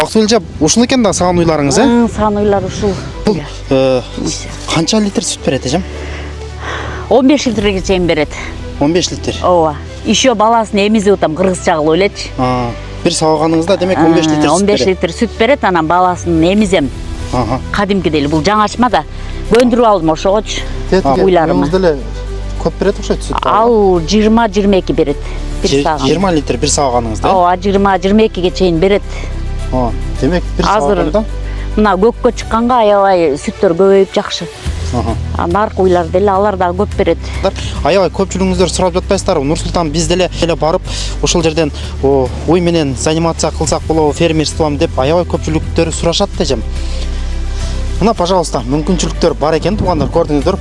Бактылжа ушул экен да саган уйларыңыз, Саган уйлар ушул. Канча литр сүт берет эжем? 15 литрге чейин берет. 15 литр. Ооба. Еще баласын эмизип атам кыргызча кылып элечи. Бир сабаганыңызда демек 15 литр сүт берет. 15 литр сүт берет, анан баласын эмизем. Кадимкидей бул жаңачма да. Көндүрүп алдым ошогочу. Уйларым деле көп берет окшойт сүт. Ал 20-22 берет. 20 литр бир сабаганыңызда. Ооба, 20-22ге чейин берет. Демек бир сабаганда мына көккө чыкканга аябай сүттөр көбөйүп жакшы. Наркы уйлар деле алар да көп берет. Аябай көпчүлүгүңүздөр сурап жатпайсыздарбы? Нурсултан биз деле барып ошол жерден уй менен занимация кылсак болобу, фермерством деп аябай көпчүлүктөр сурашат эжем. Мына, пожалуйста, мүмкүнчүлүктөр бар экен, туугандар, көрдүңүздөр,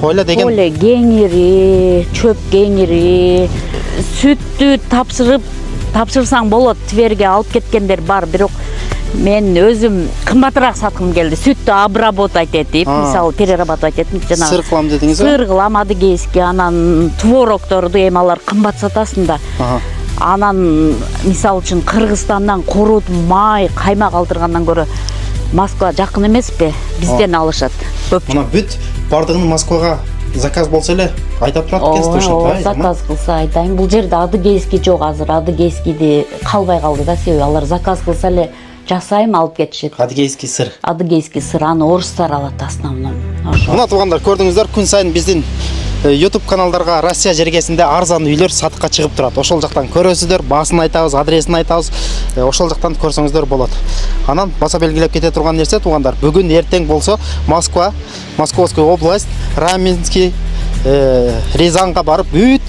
поля деген. Поля кеңири, чөп кеңири, сүттү тапшырсаң болот, Тверге алып кеткендер бар, бирок мен өзүм кымбатыраак саткым келди. Сүттү обработать этип, мисалы перерабатывать этип, жанагы сыр кылам дедиңиз. Сыр кылам, адыгейский, анан творогторду эми алар кымбат сатасың да. Анан мисалы үчүн Кыргызстандан курут, май, каймак алдыргандан көрө Москва жакын эмеспи? Бизден алышат көпчүлүк. Мына бүт бардыгын Москвага заказ болсо эле айдап турат экенсиз, ошондой. Заказ кылса айтайын. Бул жерде адыгейский жок азыр. Адыгейскийди калбай калды да, себеби алар заказ кылса эле жасайм алып кетишет. Адыгейский сыр. Адыгейский сыр, аны орустар алат основном. Мына туугандар, көрдүңүздөр, күн сайын биздин YouTube каналдарга Россия жергесинде арзан үйлөр сатыкка чыгып турат. Ошол жактан көрөсүздөр, баасын айтабыз, адресин айтабыз. Ошол жактан көрсөңүздөр болот. Анан баса белгилеп кете турган нерсе, туугандар, бүгүн эртең болсо Москва, Московская область, Раменский, Рязанга барып бүт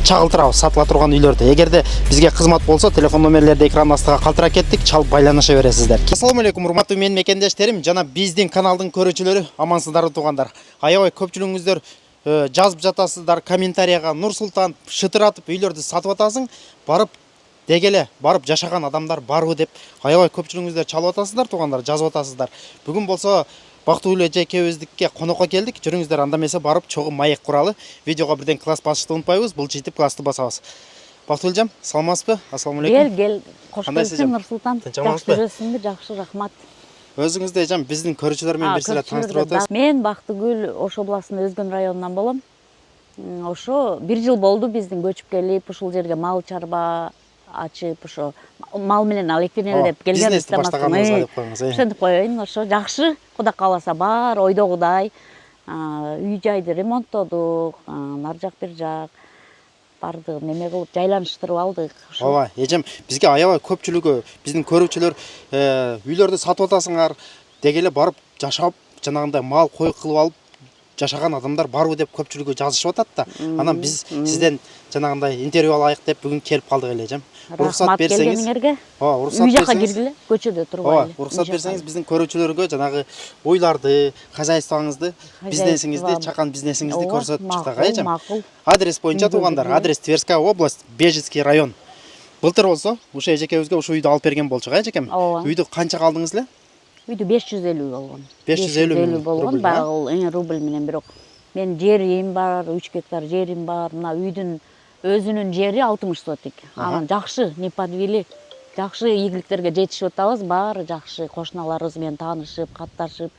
чагылтырабыз сатыла турган үйлөрдү. Эгерде бизге кызмат болсо, телефон номерлерди экран астыга калтыра кеттик, чалып байланыша бересиздер. Ассаламу алейкум, урматтуу менин мекендештерим, жана биздин каналдын көрүүчүлөрү, амансыздарбы туугандар. Аябай көпчүлүгүңүздөр жазып жатасыздар комментарийга, Нурсултан шытыратып үйлөрдү сатып атасың, барып дегеле, барып жашаган адамдар барбы деп аябай көпчүлүгүңүздөр чалып атасыздар туугандар, жазып атасыздар. Бүгүн болсо Бактыгүл эже экөөбүздүккө конокко келдик. Жүрүңүздөр, анда эмесе барып чогуу маек куралы. Видеого бирден класс басышты унутпайбыз. Булчитип классты басабыз. Бактыгүл эжем, саламатсызбы? Ассаламу алейкум. Кел, кош келипсиң Нурсултан. Жакшы жүрөсүңбү? Жакшы, рахмат. Өзүңүздү эжем биздин көрүүчүлөр менен бир сыйра тааныштырып атасыз. Мен Бактыгүл Ош областынын Өзгөн районунан болом. Ошо 1 жыл болду биздин көчүп келип, ушул жерге мал чарба ачып, ошо мал менен алектенелеп келгенбиз. Бизнести баштаганыңызга деп коюңуз. Ошентип коеюн, ошо жакшы. Кудай кааласа бар ойдогудай үй жайды ремонттодук, ар жак бир жак бардыгын неме кылып жайланыштырып алдык. Ооба, эжем, бизге аябай көпчүлүгү, биздин көрүүчүлөр үйлөрдү сатып атасыңар, дегеле барып жашап, жанагындай мал кой кылып алып жашаган адамдар барбы деп көпчүлүгү жазышып атат да. Анан биз сизден жанагындай интервью алайык деп бүгүн келип калдык эле, эжем. Уруксат берсеңиз. Уруксат берсеңиз. Үй жака киргиле, көчөдө турбайлы. Уруксат берсеңиз биздин көрүүчүлөргө жанагы ойларды, хозяйствоңузду, бизнесиңизди, чакан бизнесиңизди көрсөтүп чыктык, эжем. Адрес боюнча туугандар, адрес Тверская область, Бежецкий район. Былтыр болсо, ушу эжекебизге ушу үйдү алып берген болчук, эжекем. Үйдү канча алдыңыз эле? Үйдү 550 болгон. 550 болгон, баягы рубль менен, бирок мен жерим бар, 3 гектар жерим бар. Мына үйдүн өзүнүн жери 60 сотик. Анан жакшы, не подвели. Жакшы ийгиликтерге жетишип атабыз, баары жакшы. Кошуналарыбыз менен таанышып, катташып,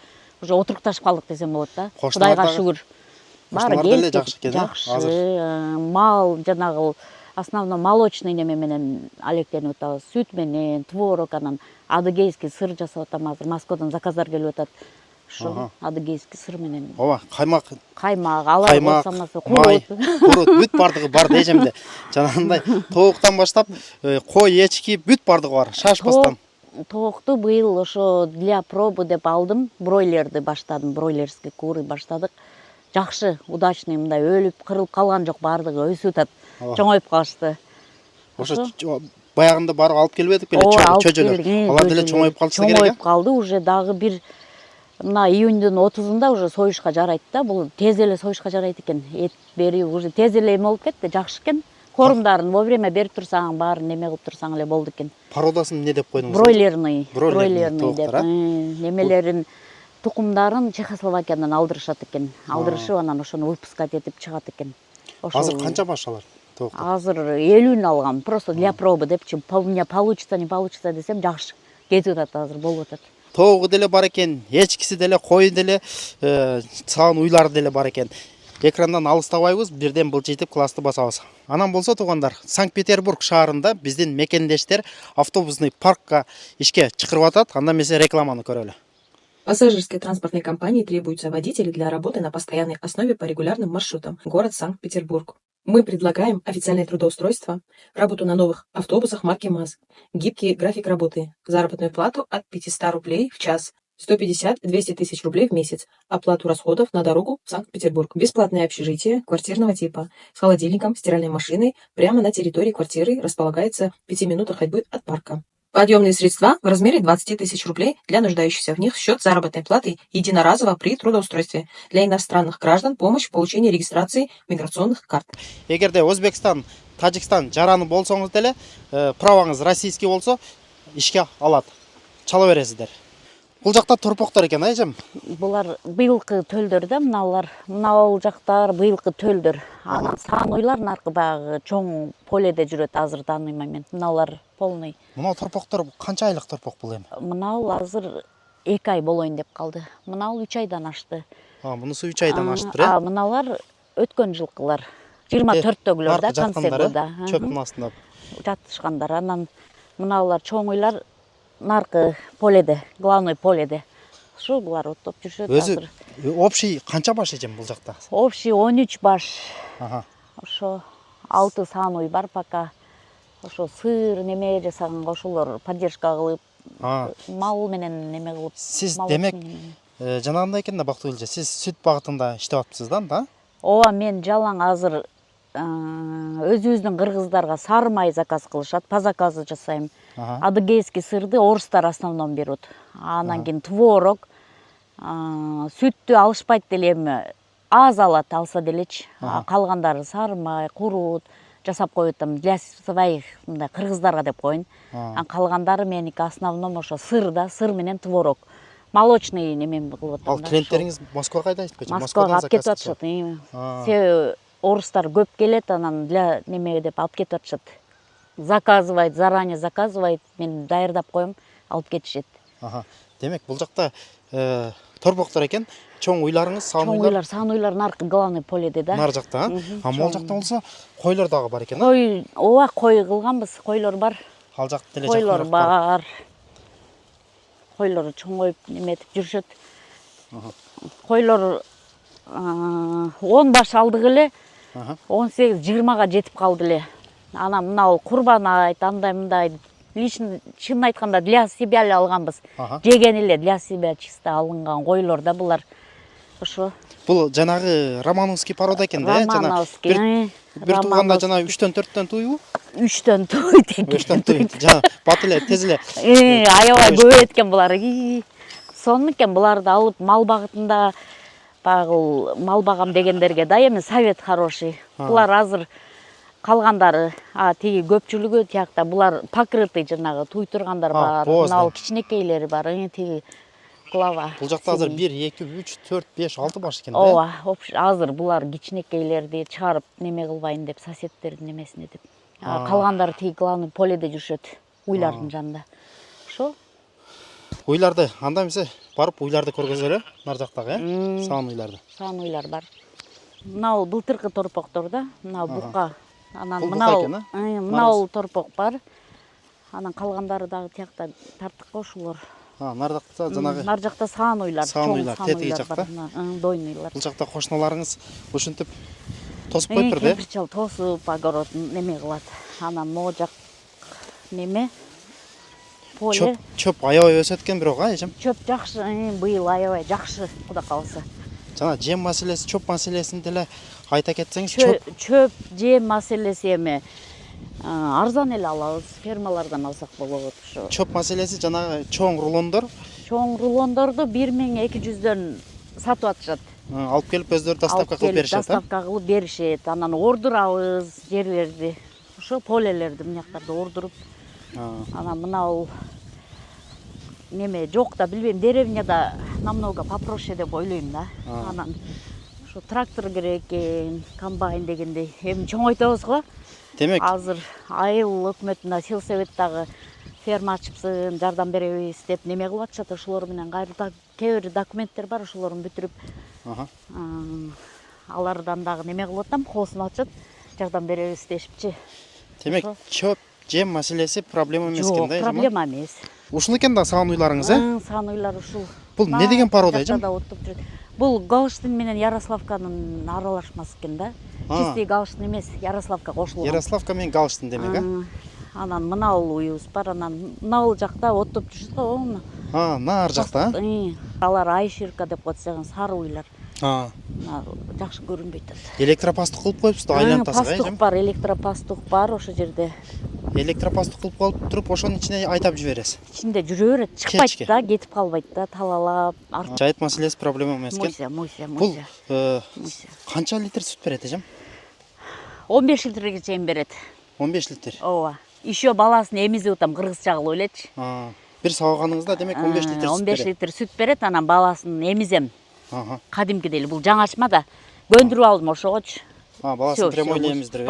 уже отурукташып калдык десем болот да. Кудайга шүгүр. Баары деле жакшы экен, жакшы. Мал жанагы основном молочный неме менен алектенип атабыз. Сүт менен, творог, анан адыгейский сыр жасап атам азыр. Москвадан заказдар келип атат. Ошо адыгейский сыр менен. Ооба, каймак, алар болсо курут бүт бардыгы бар да эжемде. Жанагындай тооктан баштап, кой, эчки бүт бардыгы бар, шашпастан. Тоокту быйыл ошо для пробы деп алдым. Бройлерди баштадым, бройлерский куры баштадык. Жакшы, удачный, мындай өлүп, кырылып калган жок, бардыгы өсүп атат. Чоңоюп калышты. Ошо баягында барып алып келип едик беле, чөжөлөр. Алар деле чоңоюп калса керек. Чоңоюп калды, уже дагы бир мына июньдун 30-ында уже союшка жарайт да. Бул тез эле союшка жарайт экен. Эт берип уже тез эле эме болуп кетти, жакшы экен. Корумдарын вовремя берип турсаң, баарын неме кылып турсаң эле болду экен. Породасын не деп койдуңуз? Бройлерный деп. Немелерин тукумдарын Чехословакиядан алдырышат экен. Алдырышып, анан ошону выпускать этип чыгат экен. Азыр канча башалар? Азыр 50-н алгам. Просто для пробы депчи. У меня получится, не получится десем, жакшы. кетип атат азыр, болуп атат. Тоогу деле бар экен, эчкиси деле, кою деле, саан уйлары деле бар экен. Экрандан алыстабайбыз, бирден былчыйтып классты басабыз. Анан болсо туугандар, Санкт-Петербург шаарында биздин мекендештер автобусный паркка ишке чакырып атат. Анда эмесе рекламаны көрөлү. Пассажирской транспортной компании требуются водители для работы на постоянной основе по регулярным маршрутам. Город Санкт-Петербург. Мы предлагаем официальное трудоустройство, работу на новых автобусах марки МАЗ, гибкий график работы, заработную плату от 500 рублей в час, 150-200 тысяч рублей в месяц, оплату расходов на дорогу в Санкт-Петербург, бесплатное общежитие квартирного типа с холодильником, стиральной машиной прямо на территории квартиры располагается в 5 минутах ходьбы от парка. Подъемные средства в размере 20 тысяч рублей для нуждающихся в них в счет заработной платы единоразово при трудоустройстве. Для иностранных граждан помощь в получении регистрации миграционных карт. Эгерде Өзбекстан, Тажикстан жараны болсоңуз деле, праваңыз российский болсо, ишке алат. Чала бересиздер. Бул жакта торпоктор экен, айжам. Булар быйылкы төлдөр да, мынау жактар быйылкы төлдөр. Анан саанойлар наркы баягы чоң поледе жүрөт, азыр таанымайм мен. Мыналар полный. Мына торпоктор канча айлык торпок бул эми? Мынау азыр 2 ай болоюн деп калды. Мынау 3 айдан ашты. Мунусу 3 айдан аштыр, э? Мыналар өткөн жылкылар. 24-төгүлөр да, консервада. Чөптүн астында жатышкандар. Анан мыналар чоңуйлар наркы поледе, главный поледе. Шу булар оттоп жүрүшөт азыр. Общий канча баш экен бул жакта? Общий 13 баш. Ага. Ошо 6 сааной бар пока. Ошо сыр неме жасаган ошолор поддержка кылып, мал менен неме кылып. Сиз демек жанагындай экен да Бактыгүл, сиз сүт багытында иштеп атпсыз да? Ооба, мен жалаң азыр өзүбүздүн кыргыздарга сары май заказ кылышат, по заказу жасайм. Адыгейский сырды орустар основном берет. Анан кийин творог, сүттү алышпайт деле, эми аз алат, алса делечи. Калгандары сары май, курут жасап коюп атам. Для своих мындай кыргыздарга деп коюн. Калгандары меники основном ошо сыр да, сыр менен творог. Молочный немен кылып атам. Ал клиенттериңиз Москвага кайдайт? Москвага алып кетип атышат. Себеби орустар көп келет, анан для неме деп алып кетип атышат. Заказывает, заранее заказывает, мен даярдап коем, алып кетишет. Демек, бул жакта торпоктор экен, чоң уйларыңыз, саан уйлар. Чоң уйлар, саан уйлар наркы главный поледе да. Нар жакта, могул жакта болсо койлор дагы бар экен. Кой, ооба, кой кылганбыз, койлор бар. Ал жакта деле койлор бар. Койлор чоңоюп неметип жүрүшөт. Койлор 10 баш алдык эле, 18-20га жетип калды эле. Анан мынау курбан айт, андай мындай лично чын айтканда для себя эле алганбыз. Жеген эле для себя чисто алынган койлор да булар. Ошо. Бул жанагы Романовский порода экен да, Романовский. Бир тууганда жана 3-4төн туйбу? 3төн туйт экен. 3төн туйт. Жана бат эле, тез эле. Аябай көп экен булар. Сонун экен буларды алып мал багытында багыл мал багам дегендерге да эми совет хороший. Булар азыр калгандары, тиги көпчүлүгү тиякта булар покрытый жанагы туй тургандар бар. Мынау кичинекейлери бар, тиги глава. Бул жакта азыр 1, 2, 3, 4, 5, 6 баш экен да. Ооба, азыр булар кичинекейлерди чыгарып неме кылбайын деп, соседтердин немесине деп. Калгандары тиги главный поледе жүрүшөт, уйлардын жанында. Ошо. Уйларды, анда эмесе барып уйларды көргөзөлү, нар жактагы, саан уйларды. Саан уйлар бар. Мынау былтыркы торпоктор да, мынау бука. Анан мынау торпок бар. Анан калгандары дагы тиякта тарттык ошолор. Нар жакта жанагы. Нар жакта саан уйлар, чоң тетиги жакта. Дойныйлар. Бул жакта кошуналарыңыз ушинтип тосуп коюптур да? Кемпирчал тосуп, огород неме кылат. Анан могу жак неме поле. Чөп аябай өсөт экен бирок, эжем. Чөп жакшы, быйыл аябай жакшы, Кудай калса. Жана жем маселеси, чөп маселесин деле айта кетсеңиз, чөп жем маселеси эми арзан эле алабыз, фермалардан алсак болот ошо. Чөп маселеси жанагы чоң рулондор. Чоң рулондорду 1200дөн сатып атышат. Алып келип өздөрү доставка кылып беришет. Доставка кылып беришет. Анан ордурабыз жерлерди. Ошо полелерди мынактарды ордуруп. Анан мынау неме жок да билбейм, деревняда намного попроще деп ойлойм да. Анан ошо трактор керек экен, комбайн дегендей. Эми чоңойтобуз го. Демек, азыр айыл өкмөтүнө сельсоветтагы ферма ачыпсың, жардам беребиз деп неме кылып атышат, ошолор менен кайра кээ бир документтер бар, ошолорун бүтүрүп алардан дагы неме кылып атам, коосун атышат, жардам беребиз дешипчи. Демек, чөп жем маселеси проблема эмес экен да, Жок, проблема эмес. Ушул экен да сагын уйларыңыз, Сагын уйлар ушул. Бул не деген порода, эжем? Бул Галштин менен Ярославканын аралашмасы экен да. Чистый Галштин эмес, Ярославка кошулган. Ярославка менен Галштин демек, Анан мынабул уюбуз бар, анан мынабул жакта оттоп жүрүшөт го, мына. Наар жакта, Алар айширка деп коет, сары уйлар. Жакшы көрүнбөйт атат. Электропастук кылып коюпсуз да, айлантасыз, Пастук бар, электропастук бар ошол жерде. Электропастук кылып коюп туруп, ошонун ичине айдап жибересиз. Ичинде жүрө берет, чыкпайт да, кетип калбайт да, талалап. Жайыт маселеси проблема эмес экен. Бул канча литр сүт берет, эжем? 15 литрге чейин берет. 15 литр. Ооба. Еще баласын эмизип атам, кыргызча кылып элечи. Бир сабаганыңызда демек 15 литр сүт берет. 15 литр сүт берет, анан баласын эмизем. Кадимкидей эле, бул жаңачма да. Көндүрүп алдым ошогочу. Баласын прямой эле эмиздирип,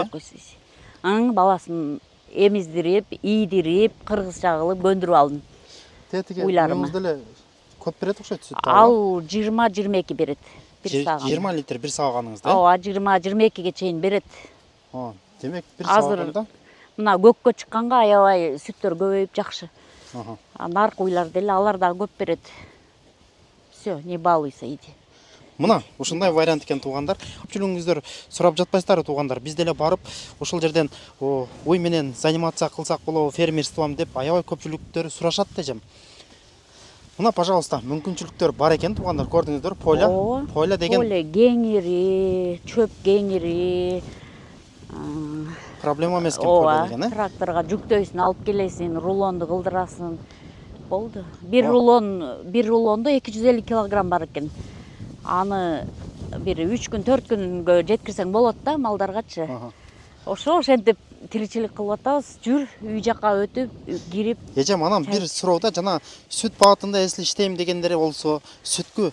баласын эмиздирип, ийдирип, кыргызча кылып көндүрүп алдым. Уйларыма. Деле көп берет окшойт сүт. Ал 20-22 берет. 20 литр бир сабаганыңызда. Ооба, 20-22ге чейин берет. Демек бир сабаганда мына көккө чыкканга аябай сүттөр көбөйүп жакшы. Наркы уйлар деле алар дагы көп берет. Всё, не балуйся, иди. Мына ушундай вариант экен туугандар. Көпчүлүгүңүздөр сурап жатпайсыздарбы туугандар? Биз деле барып ошол жерден уй менен занимация кылсак болобу, фермерством деп аябай көпчүлүктөр сурашат дежем. Мына, пожалуйста, мүмкүнчүлүктөр бар экен туугандар, көрдүңүздөр. Поля деген поле кеңири, чөп кеңири. Проблема эмес экен поля деген, тракторго жүктөйсүң, алып келесиң, рулонду кылдырасың. Болду. Бир рулондо 250 килограмм бар экен. Аны бир 3 күн, 4 күнгө жеткирсең болот да малдаргачы. Ошентип тиричилик кылып атабыз. Жүр, үй жака өтүп, кирип. Эжем, анан бир суроодо жана сүт багытында эсли иштейм дегендери болсо, сүттү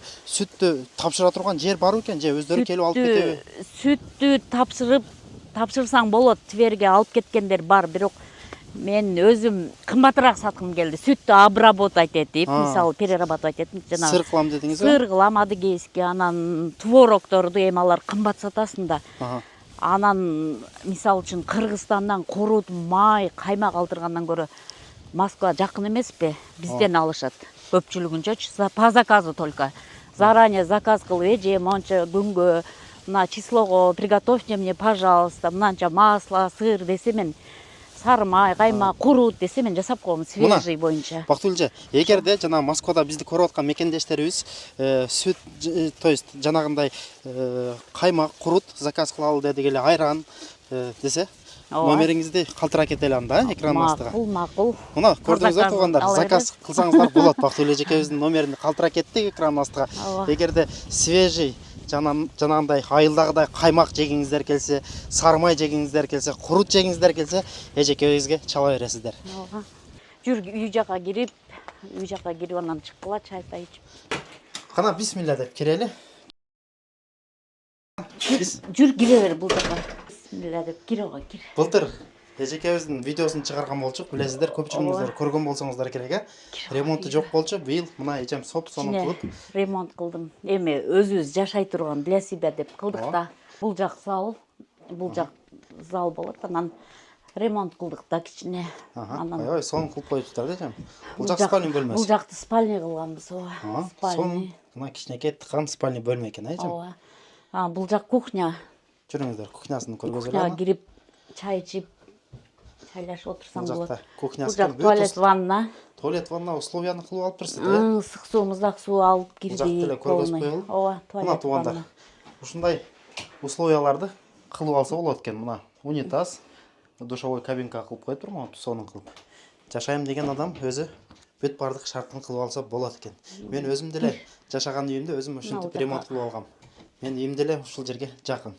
тапшыра турган жер барбы экен, же өздөрү келип алып кетеби? Сүттү тапшырсаң болот, Тверге алып кеткендер бар, бирок мен өзүм кымбатыраак саткым келди. Сүттү обработать этип, мисалы перерабатывать этип, жана сыр кылам дедиңизби? Сыр кылам, адыгейский, анан творогторду эми алар кымбат сатасың да. Анан мисалы үчүн Кыргызстандан курут, май, каймак алдыргандан көрө Москва жакын эмеспи? Бизден алышат. Көпчүлүгүнчөчү по заказу только. Заранее заказ кылып, эже монча күнгө, мына числого приготовьте мне, пожалуйста, мынанча масло, сыр десе мен сары май, каймак, курут десе мен жасап коем свежий боюнча. Бактылжа, эгерде жана Москвада бизди көрүп аткан мекендештерибиз сүт, то есть жанагындай каймак, курут заказ кылалы деди эле, айран десе, номериңизди калтыра кетели анда экранын астыга. Макул. Мына көрдүңүздөр туугандар, заказ кылсаңыздар болот. Бактылуу эжекебиздин номерин калтыра кеттик экранын астыга. Эгерде свежий жанагындай айылдагыдай каймак жегиңиздер келсе, сары май жегиңиздер келсе, курут жегиңиздер келсе, эжекебизге чала бересиздер. Жүр, үй жака кирип анан чыккыла, чай ичип. Кана бисмилла деп кирели. Жүр, кире бер бул жака. Бисмилла деп кире го, кир. Былтыр эжекебиздин видеосун чыгарган болчук, билесиздер, көпчүлүгүңүздөр көргөн болсоңуздар керек. Ремонту жок болчу, быйыл мына эжем сону кылып ремонт кылдым. Эми өзүбүз жашай турган для себя деп кылдык да. Бул жак зал болот, анан ремонт кылдык да кичине. Аябай сонун кылып коюпсуздар да эжем. Бул жак спальный бөлмөсү. Бул жакты спальный кылганбыз, ооба. Сонун, мына кичинекей тыккан спальный бөлмө экен, эжем. Ооба. Бул жак кухня. Жүрүңүздөр, кухнясын көргөзөлү. Кухняга кирип, чай ичип, чайлашып отурсаң болот. Кухнясы. Бул жак туалет, ванна. Туалет, ванна условияны кылып алып берсиз да? Ысык суу, муздак суу алып кирди. Жак деле көргөзүп коелу. Ооба, туалет, ванна. Ушундай условияларды кылып алса болот экен. Мына унитаз, душевой кабинка кылып коюп турмун, сонун кылып. Жашайм деген адам өзү бүт бардык шартын кылып алса болот экен. Мен өзүм деле жашаган үйүмдө өзүм ушинтип ремонт кылып алгам. Мен үйүм деле ушул жерге жакын.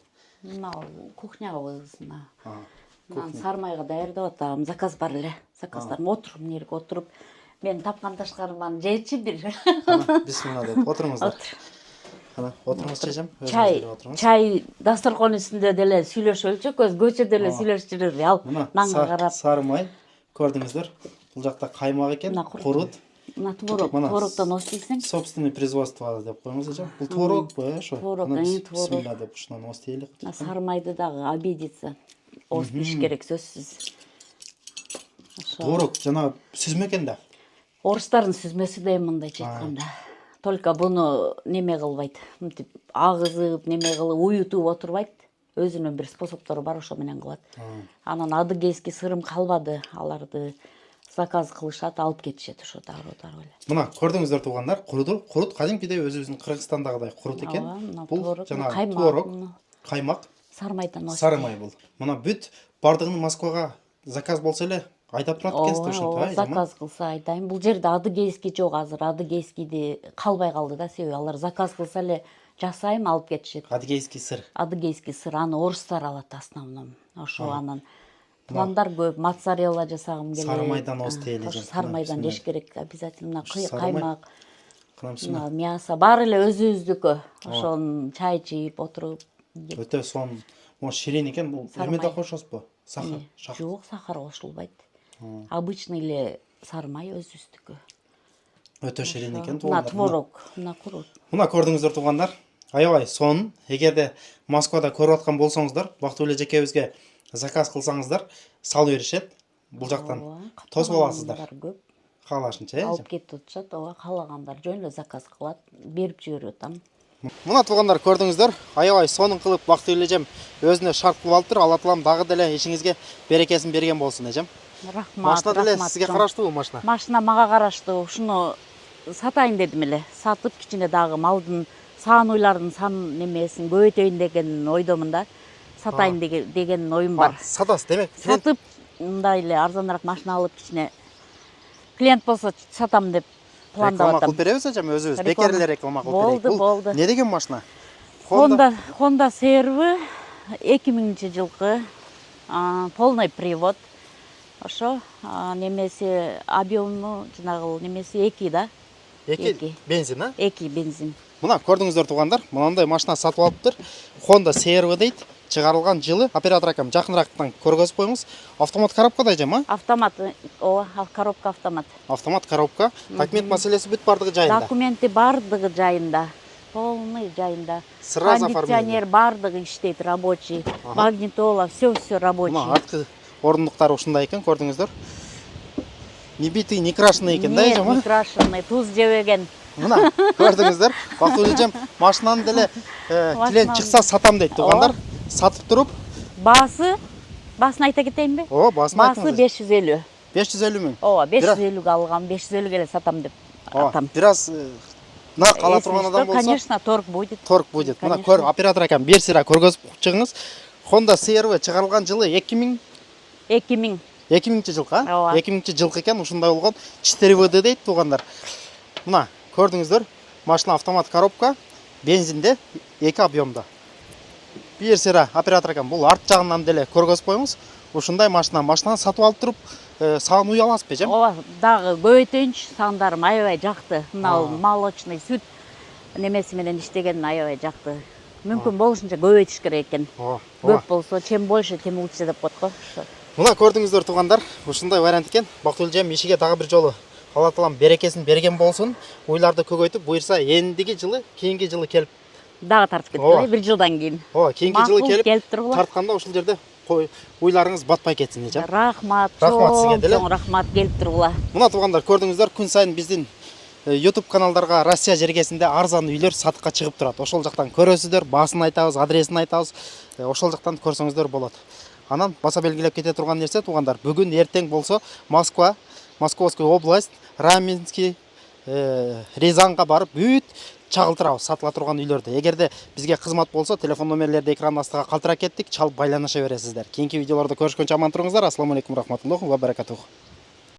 Мына кухнябыз, мына. Сары майга даярдап атам, заказ бар эле. Заказдарым отуруп, мына жерге отуруп, мен тапкан ташкарыманы жечи бир. Бисмилла деп отуруңуздар. Ana oturыңызчы эжем. Чай дасторкон үстүндө деле сүйлөшөлчү, көчөдө деле сүйлөшүп жүрөр. Ал наңга карап. Сары май көрдүңүздөр. Бұл жақта қаймақ екен, Мына құрут. Мына творог, Мына творогтан остейсің. Собственный производство деп қойыңыз ежем. Бұл творог бе, шо? Творог, Мына творог. бисмилля деп ұшынан остейлік. Сармайды дағы обидеться. Ост піш керек сөзсіз. Творог, жана сүзме екен да. Орыстардың сүзмесі де мындай жетканда. Только бұны неме қылбайды. Ағызып, неме қылып, уютып отырбайды. Өзінің бір способтары бар, ошо менен кылат. Анан адыгейский сырым қалбады, аларды заказ кылышат, алып кетишет ошо дароо эле. Мына көрдүңүздөр туугандар, құрут кадимкидей өзүбүздүн Кыргызстандагыдай құрут екен. Бул жана творог, каймак, сары май бул. Мына бүт бардыгын Москвага заказ болсо эле айдап турат экенсиз ошентип, заказ кылса айтайын. Бул жерде адыгейский жок азыр. Адыгейскийди калбай калды да, себеби алар заказ кылса эле жасайм, алып кетишет. Адыгейский сыр. Адыгейский сыр, аны орустар алат основном. Ошо анан пландар көп, моцарелла жасагым келет. Сары майдан остейле. Сары майдан жеш керек обязательно. Каймак, Кынамсына. мясо бар эле өзүбүздүкү. Ошон чай чийип отуруп. Өтө сонун. Mo ширин экен, бул эме да кошосузбу? Сахар, шах. Жок, сахар кошулбайт. Обычный эле сары май өзүбүздүкү. Өтө ширин экен Мына туугандар. творог, мына курут. Мына көрдүңүздөр туугандар. Аябай сонун. Эгерде Москвада көрүп аткан болсоңуздар, Бактыгүл эжекебизге заказ кылсаңыздар, салып беришет. Бул жактан тосуп аласыздар. Каалашынча, Алып кетип атышат, ооба, каалагандар жөн эле заказ кылат, берип жиберип атам. Мына туугандар көрдүңүздөр, аябай сонун кылып Бактыгүл эжем өзүнө шарт кылып алыптыр. Алла таалам дагы деле ишиңизге берекесин берген болсун эжем. Рахмат. Машина деле рахмат, сизге чоң. караштыбы машина? Машина мага караштуу. Ушуну сатайын дедим эле. Сатып кичине дагы малдын саануйлардын сан немесин көбөйтөйүн деген ойдомун да. Сатайын деген оюм бар. Сатасыз демек. Сатып мындай эле арзаныраак машина алып кичине клиент болсо сатам деп пландап Реклама атам. кылып беребиз эжем, өзүбүз бекер реклама кылып берейик. Болду. Не деген машина? Honda CR-V 2000-жылкы полный привод. Ошо немеси объему жанагы немеси 2 да. 2 бензин, а? 2 бензин. Мына көрдүңүздөр туугандар, мынандай машина сатып алыптыр. Honda CR-V дейт. Чыгарылган жылы оператор акам жакынырактан көргөзүп коюңуз. Автомат коробкада эжем, а? Автомат, коробка автомат. Автомат коробка. Документ маселеси бүт бардыгы жайында. Документи бардыгы жайында. Полный жайында. Сразу оформление. Кондиционер бардыгы иштейт, рабочий. Магнитола, все рабочий. Мына арткы орындуктары ушундай экен, көрдүңүздөр. Не битый, не крашеный экен, да эжем, а? Не крашеный, туз жебеген. Мына көрдүңүздөр, Бактыгүл эжем машинаны деле клиент чыкса сатам дейт туугандар. Сатып туруп, Баасын айта кетейинби? О, баасын айтыңыз. айтыңыз. 550. 550 миң. Ооба, 550 алгам, 550 эле сатам деп атам. Бираз нак ала турган адам болсо, конечно, торг будет. Торг будет. Мына көр, оператор акам бир сыра көргөзүп чыгыңыз. Honda CR-V чыгарылган жылы 2000 2000-жылкы, а? 2000-жылкы экен, ушундай болгон 4ВД дейт туугандар. Мына көрдүңүздөр, машина автомат коробка, бензинде, 2 объемда. Бир сыра оператор акам бул арт жагынан деле көргөзүп коюңуз. Ушундай машинаны сатып алып туруп, саан уй аласызбы эжем? Ооба, дагы көбөйтөйүнчү, саандарым аябай жакты. Мына молочный сүт немеси менен иштеген аябай жакты. Мүмкүн болушунча көбөйтүш керек экен. Көп болсо, чем больше, тем лучше деп коет го. Мына көрдүңүздөр туугандар, ушундай вариант экен. Бактыгүл эжем ишиге дагы бир жолу Алла таалам берекесин берген болсун. Уйларды көбөйтүп, буйрса эндиги жылы, кийинки жылы келип дагы тартып кетти, бир жылдан кийин. Ооба, кийинки жылы келип тартканда ушул жерде уйларыңыз батпай кетсин эжем. Рахмат. Рахмат сизге деле. Чоң рахмат келип тургула. Мына туугандар, көрдүңүздөр, күн сайын биздин YouTube каналдарга Россия жергесинде арзан үйлөр сатыкка чыгып турат. Ошол жактан көрөсүздөр, баасын айтабыз, адресин айтабыз. Ошол жактан көрсөңүздөр болот. Анан баса белгилеп кете турган нерсе туугандар, бүгүн эртең болсо Москва, Московская область, Раменский, Рязанга барып бүт чагылтырабыз сатыла турган үйлөрдү. Эгерде бизге кызмат болсо, телефон номерлерди экран астыга калтырап кеттик, чалып байланыша бересиздер. Кийинки видеолордо көрүшкөнчө аман туруңуздар. Ассаламу алейкум рахматуллахи ва баракатух.